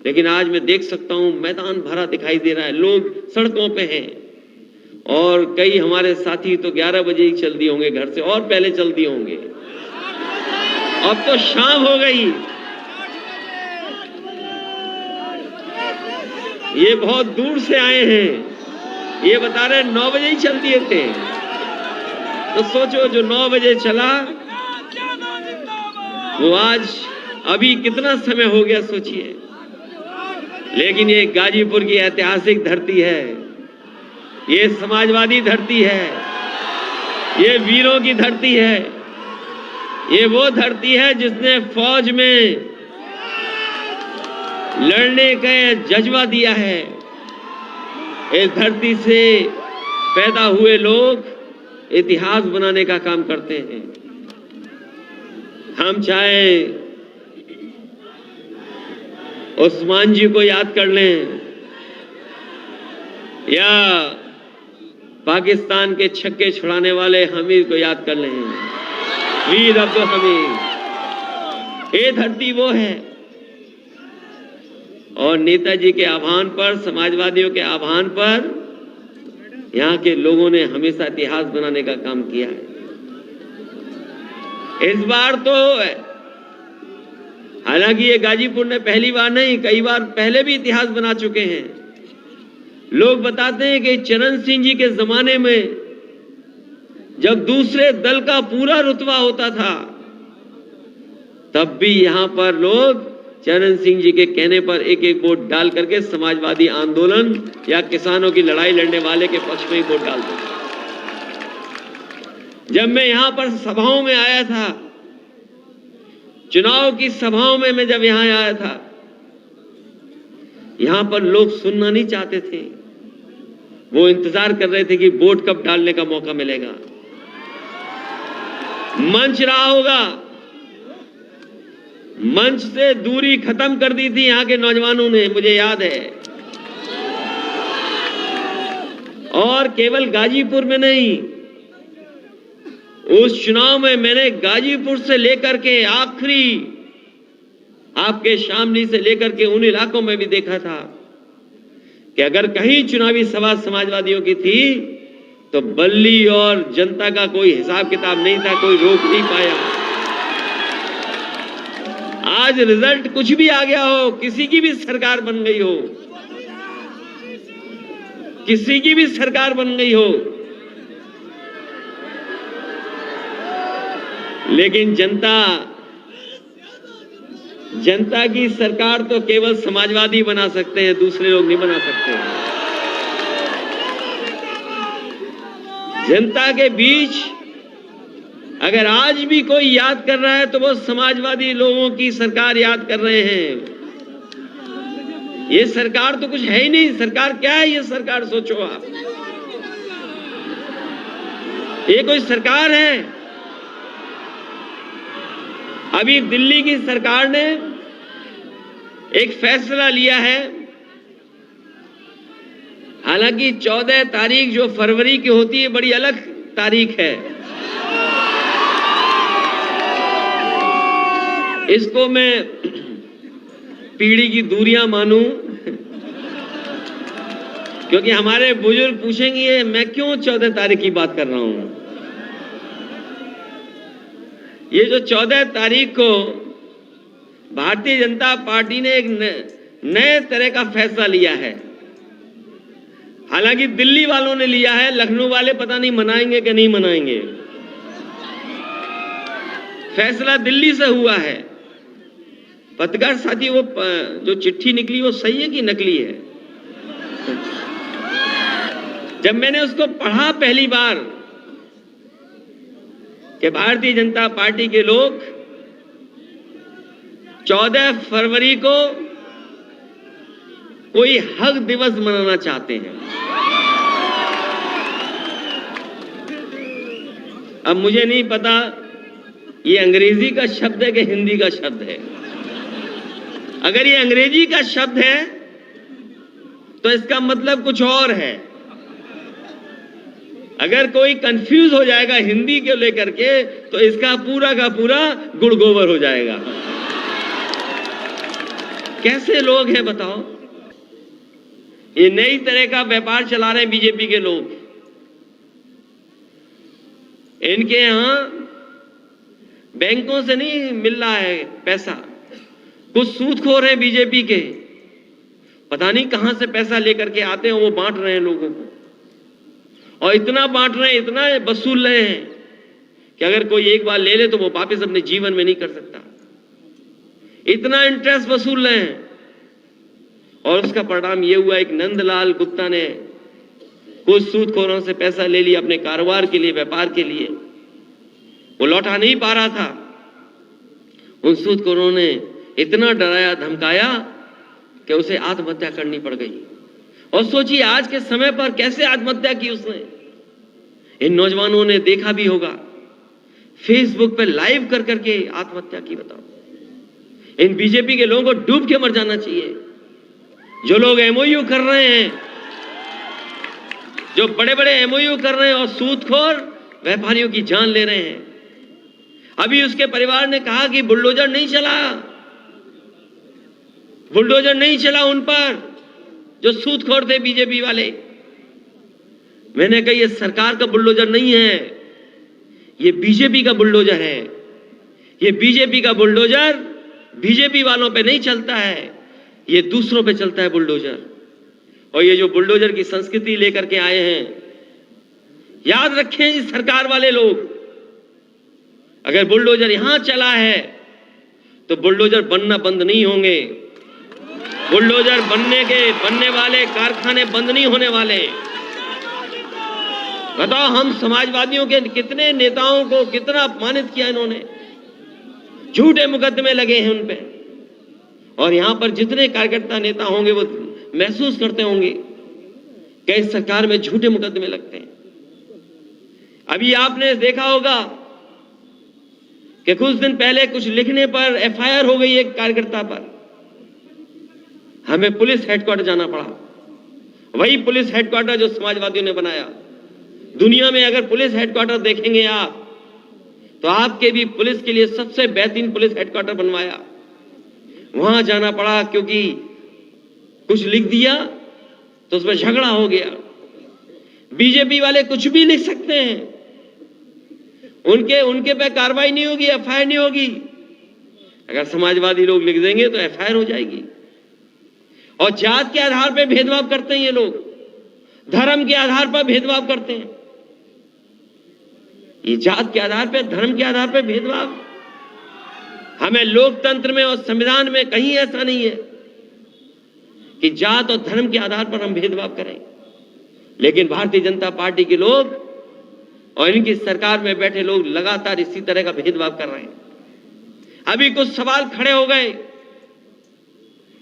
लेकिन आज मैं देख सकता हूं मैदान भरा दिखाई दे रहा है, लोग सड़कों पे हैं और कई हमारे साथी तो 11 बजे ही चल दिए होंगे घर से और पहले चल दिए होंगे। अब तो शाम हो गई। ये बहुत दूर से आए हैं, ये बता रहे 9 बजे ही चल दिए थे। तो सोचो जो 9 बजे चला वो आज अभी कितना समय हो गया सोचिए। लेकिन ये गाजीपुर की ऐतिहासिक धरती है, ये समाजवादी धरती है, ये वीरों की धरती है, ये वो धरती है जिसने फौज में लड़ने का जज्बा दिया है। इस धरती से पैदा हुए लोग इतिहास बनाने का काम करते हैं। हम चाहे उस्मान जी को याद कर लें या पाकिस्तान के छक्के छुड़ाने वाले हमीद को याद कर लें, वीर अब्दुल हमीद। ये धरती वो है और नेताजी के आह्वान पर, समाजवादियों के आह्वान पर यहाँ के लोगों ने हमेशा इतिहास बनाने का काम किया है। इस बार तो हालांकि ये गाजीपुर ने पहली बार नहीं, कई बार पहले भी इतिहास बना चुके हैं। लोग बताते हैं कि चरण सिंह जी के जमाने में जब दूसरे दल का पूरा रुतबा होता था तब भी यहां पर लोग चरण सिंह जी के कहने पर एक एक वोट डाल करके समाजवादी आंदोलन या किसानों की लड़ाई लड़ने वाले के पक्ष में ही वोट डालते थे। जब मैं यहां पर सभाओं में आया था, चुनाव की सभाओं में मैं जब यहां आया था, यहां पर लोग सुनना नहीं चाहते थे। वो इंतजार कर रहे थे कि वोट कब डालने का मौका मिलेगा। मंच रहा होगा, मंच से दूरी खत्म कर दी थी यहां के नौजवानों ने, मुझे याद है। और केवल गाजीपुर में नहीं, उस चुनाव में मैंने गाजीपुर से लेकर के आखिरी आपके शामली से लेकर के उन इलाकों में भी देखा था कि अगर कहीं चुनावी सभा समाजवादियों की थी तो बल्ली और जनता का कोई हिसाब किताब नहीं था, कोई रोक नहीं पाया। आज रिजल्ट कुछ भी आ गया हो, किसी की भी सरकार बन गई हो, किसी की भी सरकार बन गई हो, लेकिन जनता की सरकार तो केवल समाजवादी बना सकते हैं, दूसरे लोग नहीं बना सकते। जनता के बीच अगर आज भी कोई याद कर रहा है तो वो समाजवादी लोगों की सरकार याद कर रहे हैं। ये सरकार तो कुछ है ही नहीं। सरकार क्या है ये सरकार, सोचो आप। ये कोई सरकार है? अभी दिल्ली की सरकार ने एक फैसला लिया है, हालांकि 14 तारीख जो फरवरी की होती है बड़ी अलग तारीख है। इसको मैं पीढ़ी की दूरियां मानूं, क्योंकि हमारे बुजुर्ग पूछेंगे मैं क्यों 14 तारीख की बात कर रहा हूं। ये जो 14 तारीख को भारतीय जनता पार्टी ने एक नए तरह का फैसला लिया है। हालांकि दिल्ली वालों ने लिया है, लखनऊ वाले पता नहीं मनाएंगे कि नहीं मनाएंगे। फैसला दिल्ली से हुआ है। पत्रकार साथी, वो जो चिट्ठी निकली वो सही है कि नकली है? जब मैंने उसको पढ़ा पहली बार कि भारतीय जनता पार्टी के लोग 14 फरवरी को कोई हक दिवस मनाना चाहते हैं। अब मुझे नहीं पता ये अंग्रेजी का शब्द है कि हिंदी का शब्द है। अगर ये अंग्रेजी का शब्द है तो इसका मतलब कुछ और है। अगर कोई कंफ्यूज हो जाएगा हिंदी को लेकर के तो इसका पूरा का पूरा गुड़ गोबर हो जाएगा। कैसे लोग हैं बताओ? ये नई तरह का व्यापार चला रहे हैं बीजेपी के लोग। इनके यहां बैंकों से नहीं मिल रहा है पैसा, कुछ सूदखोर हैं बीजेपी के, पता नहीं कहां से पैसा लेकर के आते हैं, वो बांट रहे हैं लोगों को, और इतना बांट रहे हैं, इतना वसूल रहे हैं कि अगर कोई एक बार ले ले तो वो वापस अपने जीवन में नहीं कर सकता। इतना इंटरेस्ट वसूल रहे हैं, और उसका परिणाम ये हुआ, एक नंदलाल गुप्ता ने कुछ सूदखोरों से पैसा ले लिया अपने कारोबार के लिए, व्यापार के लिए, वो लौटा नहीं पा रहा था। उन सूदखोरों ने इतना डराया धमकाया कि उसे आत्महत्या करनी पड़ गई। और सोचिए आज के समय पर कैसे आत्महत्या की उसने। इन नौजवानों ने देखा भी होगा, फेसबुक पे लाइव कर करके आत्महत्या की। बताओ, इन बीजेपी के लोगों को डूब के मर जाना चाहिए। जो लोग एमओयू कर रहे हैं, जो बड़े बड़े एमओयू कर रहे हैं और सूदखोर व्यापारियों की जान ले रहे हैं। अभी उसके परिवार ने कहा कि बुलडोजर नहीं चला, बुलडोजर नहीं चला उन पर जो सूदखोर थे बीजेपी वाले। मैंने कहा ये सरकार का बुलडोजर नहीं है, ये बीजेपी का बुलडोजर है। ये बीजेपी का बुलडोजर बीजेपी वालों पे नहीं चलता है, ये दूसरों पे चलता है बुलडोजर। और ये जो बुलडोजर की संस्कृति लेकर के आए हैं, याद रखें इस सरकार वाले लोग, अगर बुलडोजर यहां चला है तो बुलडोजर बनना बंद नहीं होंगे। बुलडोजर बनने वाले कारखाने बंद नहीं होने वाले। बताओ, हम समाजवादियों के कितने नेताओं को कितना अपमानित किया इन्होंने, झूठे मुकदमे लगे हैं उन पे। और यहां पर जितने कार्यकर्ता नेता होंगे वो महसूस करते होंगे कि इस सरकार में झूठे मुकदमे लगते हैं। अभी आपने देखा होगा कि कुछ दिन पहले कुछ लिखने पर एफआईआर हो गई एक कार्यकर्ता पर, हमें पुलिस हेडक्वार्टर जाना पड़ा। वही पुलिस हेडक्वार्टर जो समाजवादियों ने बनाया। दुनिया में अगर पुलिस हेडक्वार्टर देखेंगे आप, तो आपके भी पुलिस के लिए सबसे बेहतरीन पुलिस हेडक्वार्टर बनवाया। वहां जाना पड़ा क्योंकि कुछ लिख दिया तो उसमें झगड़ा हो गया। बीजेपी वाले कुछ भी लिख सकते हैं, उनके पे कार्रवाई नहीं होगी, एफआईआर नहीं होगी। अगर समाजवादी लोग लिख देंगे तो एफआईआर हो जाएगी। और जात के आधार पर भेदभाव करते हैं ये लोग, धर्म के आधार पर भेदभाव करते हैं। ये जात के आधार पर, धर्म के आधार पर भेदभाव हमें लोकतंत्र में और संविधान में कहीं ऐसा नहीं है कि जात और धर्म के आधार पर हम भेदभाव करें। लेकिन भारतीय जनता पार्टी के लोग और इनकी सरकार में बैठे लोग लगातार इसी तरह का भेदभाव कर रहे हैं। अभी कुछ सवाल खड़े हो गए,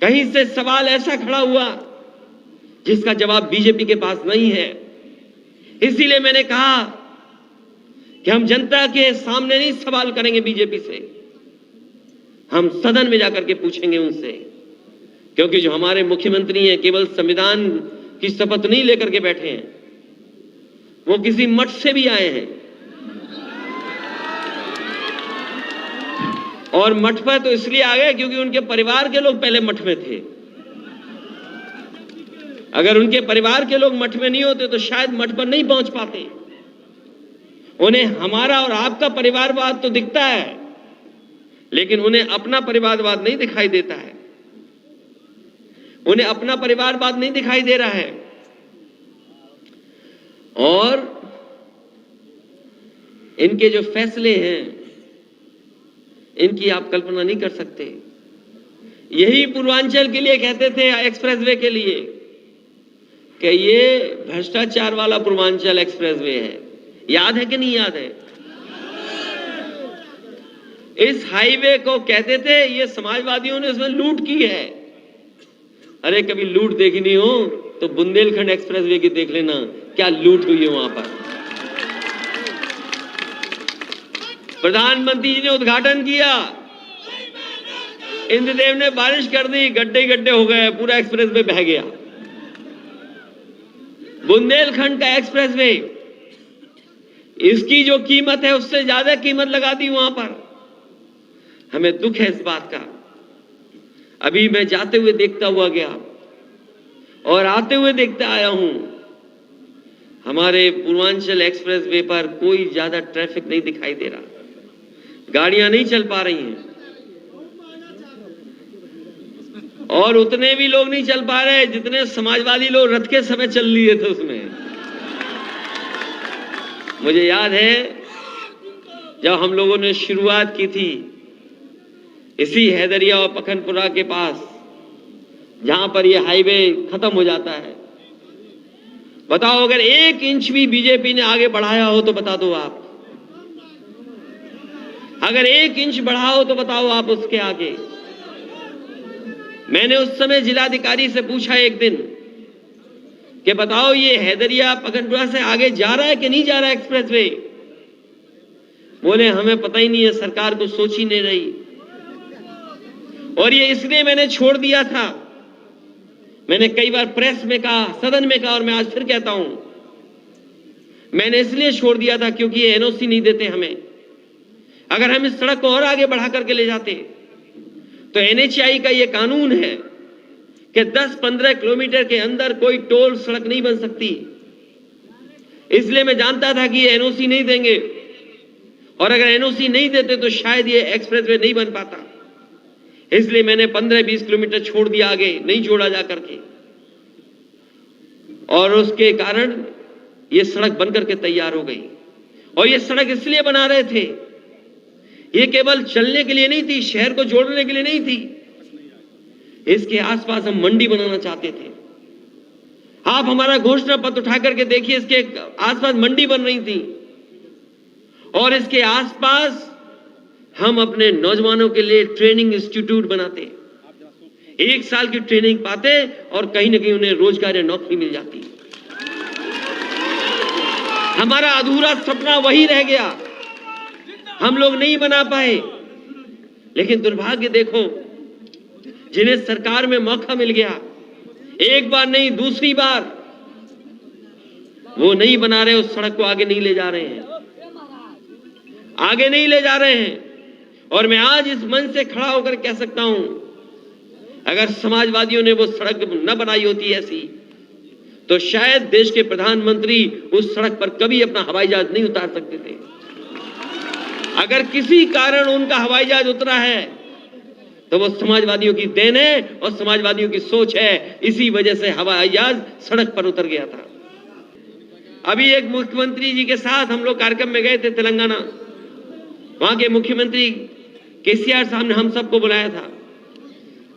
कहीं से सवाल ऐसा खड़ा हुआ जिसका जवाब बीजेपी के पास नहीं है। इसीलिए मैंने कहा कि हम जनता के सामने नहीं सवाल करेंगे बीजेपी से, हम सदन में जाकर के पूछेंगे उनसे। क्योंकि जो हमारे मुख्यमंत्री हैं केवल संविधान की शपथ नहीं लेकर के बैठे हैं, वो किसी मठ से भी आए हैं। और मठ पर तो इसलिए आ गए क्योंकि उनके परिवार के लोग पहले मठ में थे। अगर उनके परिवार के लोग मठ में नहीं होते तो शायद मठ पर नहीं पहुंच पाते। उन्हें हमारा और आपका परिवारवाद तो दिखता है, लेकिन उन्हें अपना परिवारवाद नहीं दिखाई देता है। उन्हें अपना परिवारवाद नहीं दिखाई दे रहा है। और इनके जो फैसले हैं, इनकी आप कल्पना नहीं कर सकते। यही पूर्वांचल के लिए कहते थे, एक्सप्रेसवे के लिए, कि ये भ्रष्टाचार वाला पूर्वांचल एक्सप्रेसवे है। याद है कि नहीं याद है? इस हाईवे को कहते थे ये समाजवादियों ने इसमें लूट की है। अरे कभी लूट देखनी हो तो बुंदेलखंड एक्सप्रेसवे की देख लेना, क्या लूट हुई है वहां पर। प्रधानमंत्री जी ने उद्घाटन किया, इंद्रदेव ने बारिश कर दी, गड्ढे गड्ढे हो गए, पूरा एक्सप्रेसवे बह गया। बुंदेलखंड का एक्सप्रेसवे, इसकी जो कीमत है उससे ज्यादा कीमत लगा दी वहां पर। हमें दुख है इस बात का। अभी मैं जाते हुए देखता हुआ गया और आते हुए देखता आया हूं, हमारे पूर्वांचल एक्सप्रेस वे पर कोई ज्यादा ट्रैफिक नहीं दिखाई दे रहा, गाड़ियां नहीं चल पा रही हैं और उतने भी लोग नहीं चल पा रहे जितने समाजवादी लोग रथ के समय चल लिए थे उसमें। मुझे याद है जब हम लोगों ने शुरुआत की थी इसी हैदरिया और पखनपुरा के पास, जहां पर यह हाईवे खत्म हो जाता है, बताओ अगर 1 इंच भी बीजेपी ने आगे बढ़ाया हो तो बता दो आप, अगर 1 इंच बढ़ा हो तो बताओ आप उसके आगे। मैंने उस समय जिलाधिकारी से पूछा एक दिन कि बताओ ये हैदरिया पखनपुरा से आगे जा रहा है कि नहीं जा रहा है एक्सप्रेसवे? बोले हमें पता ही नहीं है, सरकार को सोच ही नहीं रही। और ये इसलिए मैंने छोड़ दिया था, मैंने कई बार प्रेस में कहा, सदन में कहा और मैं आज फिर कहता हूं, मैंने इसलिए छोड़ दिया था क्योंकि ये एनओसी नहीं देते हमें। अगर हम इस सड़क को और आगे बढ़ा करके ले जाते तो एनएचएआई का ये कानून है कि 10-15 किलोमीटर के अंदर कोई टोल सड़क नहीं बन सकती। इसलिए मैं जानता था कि ये एनओसी नहीं देंगे और अगर एनओसी नहीं देते तो शायद ये एक्सप्रेसवे नहीं बन पाता। इसलिए मैंने 15-20 किलोमीटर छोड़ दिया, आगे नहीं जोड़ा जा करके, और उसके कारण ये सड़क बनकर के तैयार हो गई। और ये सड़क इसलिए बना रहे थे, ये केवल चलने के लिए नहीं थी, शहर को जोड़ने के लिए नहीं थी, इसके आसपास हम मंडी बनाना चाहते थे। आप हमारा घोषणा पत्र उठा करके देखिए, इसके आसपास मंडी बन रही थी और इसके आसपास हम अपने नौजवानों के लिए ट्रेनिंग इंस्टीट्यूट बनाते, 1 साल की ट्रेनिंग पाते और कहीं ना कहीं उन्हें रोजगार या नौकरी मिल जाती। हमारा अधूरा सपना वही रह गया, हम लोग नहीं बना पाए। लेकिन दुर्भाग्य देखो, जिन्हें सरकार में मौका मिल गया, एक बार नहीं दूसरी बार, वो नहीं बना रहे, उस सड़क को आगे नहीं ले जा रहे हैं, आगे नहीं ले जा रहे हैं। और मैं आज इस मंच से खड़ा होकर कह सकता हूं, अगर समाजवादियों ने वो सड़क न बनाई होती ऐसी, तो शायद देश के प्रधानमंत्री उस सड़क पर कभी अपना हवाई जहाज नहीं उतार सकते थे। अगर किसी कारण उनका हवाई जहाज उतरा है तो वो समाजवादियों की देन है और समाजवादियों की सोच है, इसी वजह से हवाई जहाज सड़क पर उतर गया था। अभी एक मुख्यमंत्री जी के साथ हम लोग कार्यक्रम में गए थे तेलंगाना, वहां के मुख्यमंत्री केसीआर साहब ने हम सबको बुलाया था।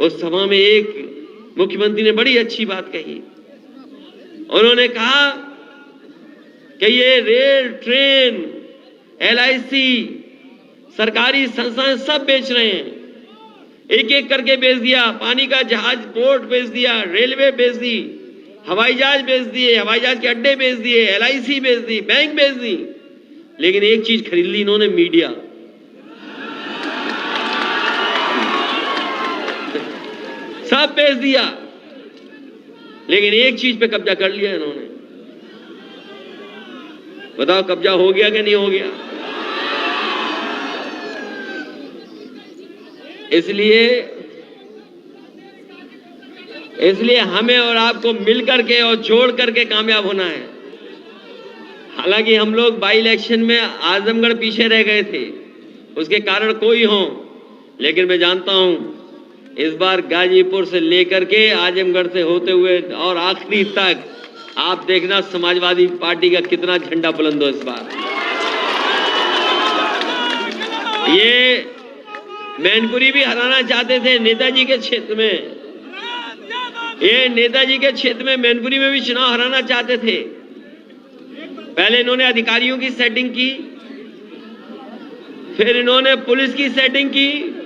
उस सभा में एक मुख्यमंत्री ने बड़ी अच्छी बात कही, उन्होंने कहा कि ये रेल, ट्रेन, LIC, सरकारी संस्थाएं सब बेच रहे हैं, एक एक करके बेच दिया, पानी का जहाज पोर्ट बेच दिया, रेलवे बेच दी, हवाई जहाज बेच दिए, हवाई जहाज के अड्डे बेच दिए, LIC बेच दी, बैंक बेच दी, लेकिन एक चीज खरीद ली इन्होंने, मीडिया। सब बेच दिया, लेकिन एक चीज पे कब्जा कर लिया इन्होंने। बताओ कब्जा हो गया कि नहीं हो गया? इसलिए हमें और आपको मिलकर के और जोड़ करके कामयाब होना है। हालांकि हम लोग बाई इलेक्शन में आजमगढ़ पीछे रह गए थे, उसके कारण कोई हो, लेकिन मैं जानता हूं इस बार गाजीपुर से लेकर के आजमगढ़ से होते हुए और आखिरी तक आप देखना समाजवादी पार्टी का कितना झंडा बुलंद हो इस बार। ये मैनपुरी भी हराना चाहते थे नेताजी के क्षेत्र में, ये नेताजी के क्षेत्र में मैनपुरी में भी चुनाव हराना चाहते थे। पहले इन्होंने अधिकारियों की सेटिंग की, फिर इन्होंने पुलिस की सेटिंग की,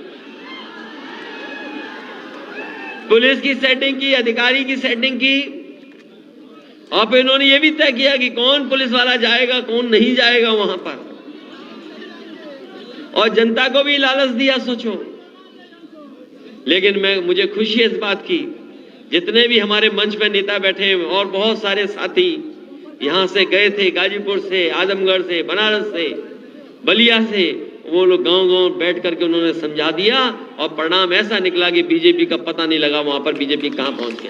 अधिकारी की सेटिंग की, और फिर इन्होंने ये भी तय किया कि कौन पुलिस वाला जाएगा, कौन नहीं जाएगा वहां पर, और जनता को भी लालच दिया, सोचो। लेकिन मुझे खुशी है इस बात की, जितने भी हमारे मंच पे नेता बैठे और बहुत सारे साथी यहां से गए थे, गाजीपुर से, आजमगढ़ से, बनारस से, बलिया से, वो लोग गांव-गांव बैठ करके उन्होंने समझा दिया और परिणाम ऐसा निकला कि बीजेपी का पता नहीं लगा वहां पर बीजेपी कहां पहुंच गई।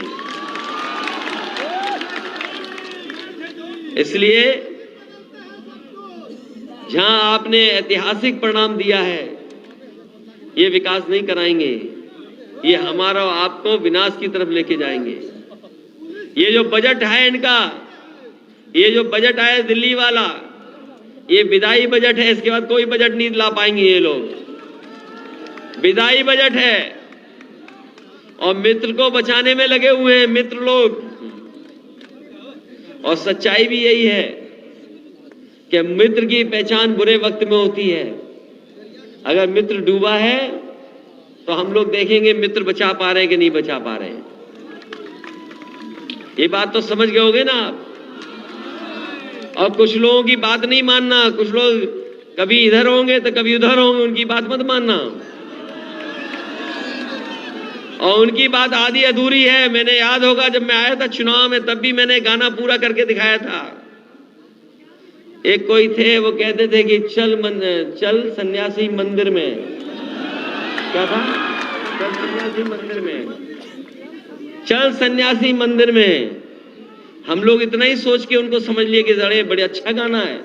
इसलिए जहां आपने ऐतिहासिक परिणाम दिया है, ये विकास नहीं कराएंगे, ये हमारा आपको विनाश की तरफ लेके जाएंगे। ये जो बजट है इनका, ये जो बजट आया दिल्ली वाला, ये विदाई बजट है। इसके बाद कोई बजट नहीं ला पाएंगे ये लोग। विदाई बजट है और मित्र को बचाने में लगे हुए हैं मित्र लोग। और सच्चाई भी यही है कि मित्र की पहचान बुरे वक्त में होती है। अगर मित्र डूबा है तो हम लोग देखेंगे मित्र बचा पा रहे हैं कि नहीं बचा पा रहे हैं। ये बात तो समझ गए होगे ना आप। और कुछ लोगों की बात नहीं मानना, कुछ लोग कभी इधर होंगे तो कभी उधर होंगे, उनकी बात मत मानना। और उनकी बात आधी अधूरी है। मैंने याद होगा जब मैं आया था चुनाव में, तब भी मैंने गाना पूरा करके दिखाया था। एक कोई थे, वो कहते थे कि चल सन्यासी मंदिर में। क्या था? चल सन्यासी मंदिर में, चल सन्यासी मंदिर में। हम लोग इतना ही सोच के उनको समझ लिए कि जड़े बड़े अच्छा गाना है,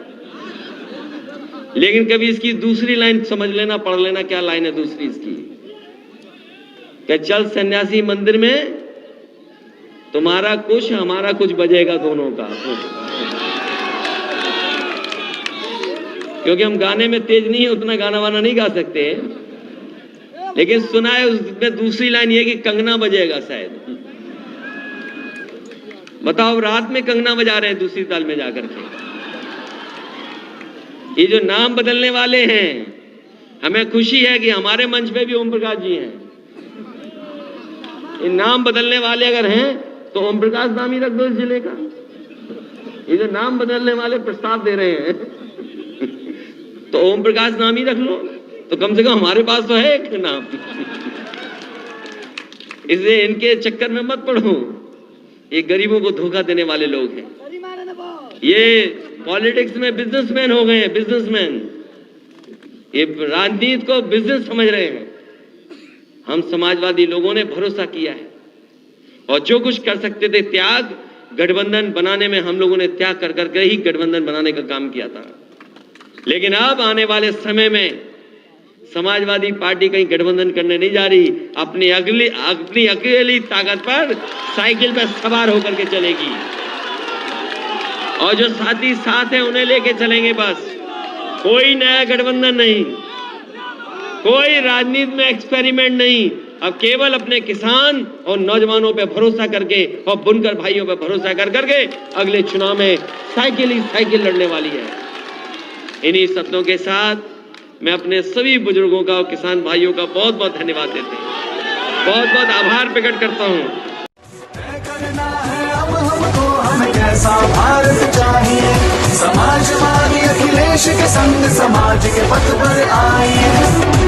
लेकिन कभी इसकी दूसरी लाइन समझ लेना, पढ़ लेना क्या लाइन है दूसरी इसकी। क्या चल सन्यासी मंदिर में, तुम्हारा कुछ हमारा कुछ बजेगा दोनों का। क्योंकि हम गाने में तेज नहीं है, उतना गाना वाना नहीं गा सकते, लेकिन सुना है उसमें दूसरी लाइन ये कि कंगना बजेगा शायद। बताओ, रात में कंगना बजा रहे हैं दूसरी ताल में जाकर के। ये जो नाम बदलने वाले हैं, हमें खुशी है कि हमारे मंच पे भी ओम प्रकाश जी हैं। ये नाम बदलने वाले अगर हैं तो ओम प्रकाश नाम ही रख दो इस जिले का। ये जो नाम बदलने वाले प्रस्ताव दे रहे हैं तो ओम प्रकाश नाम ही रख लो, तो कम से कम हमारे पास तो है एक नाम। इसलिए इनके चक्कर में मत पड़ो। ये गरीबों को धोखा देने वाले लोग हैं। ये पॉलिटिक्स में बिजनेसमैन हो गए हैं, बिजनेसमैन। ये राजनीति को बिजनेस समझ रहे हैं। हम समाजवादी लोगों ने भरोसा किया है और जो कुछ कर सकते थे त्याग, गठबंधन बनाने में हम लोगों ने त्याग कर करके ही गठबंधन बनाने का काम किया था। लेकिन अब आने वाले समय में समाजवादी पार्टी कहीं गठबंधन करने नहीं जा रही। अपनी अकेली ताकत पर साइकिल पर सवार होकर के चलेगी और जो साथी साथ हैं उन्हें लेके चलेंगे। बस कोई नया गठबंधन नहीं, कोई राजनीति में एक्सपेरिमेंट नहीं। अब केवल अपने किसान और नौजवानों पे भरोसा करके और बुनकर भाइयों पे भरोसा कर करके अगले चुनाव में साइकिल ही साइकिल लड़ने वाली है। इन्हीं सपनों के साथ मैं अपने सभी बुजुर्गों का और किसान भाइयों का बहुत बहुत धन्यवाद देते हैं, बहुत बहुत आभार प्रकट करता हूं। करना है अब हमको, हमें कैसा भारत चाहिए। समाजवादी अखिलेश के संग समाज के पथ पर आइए।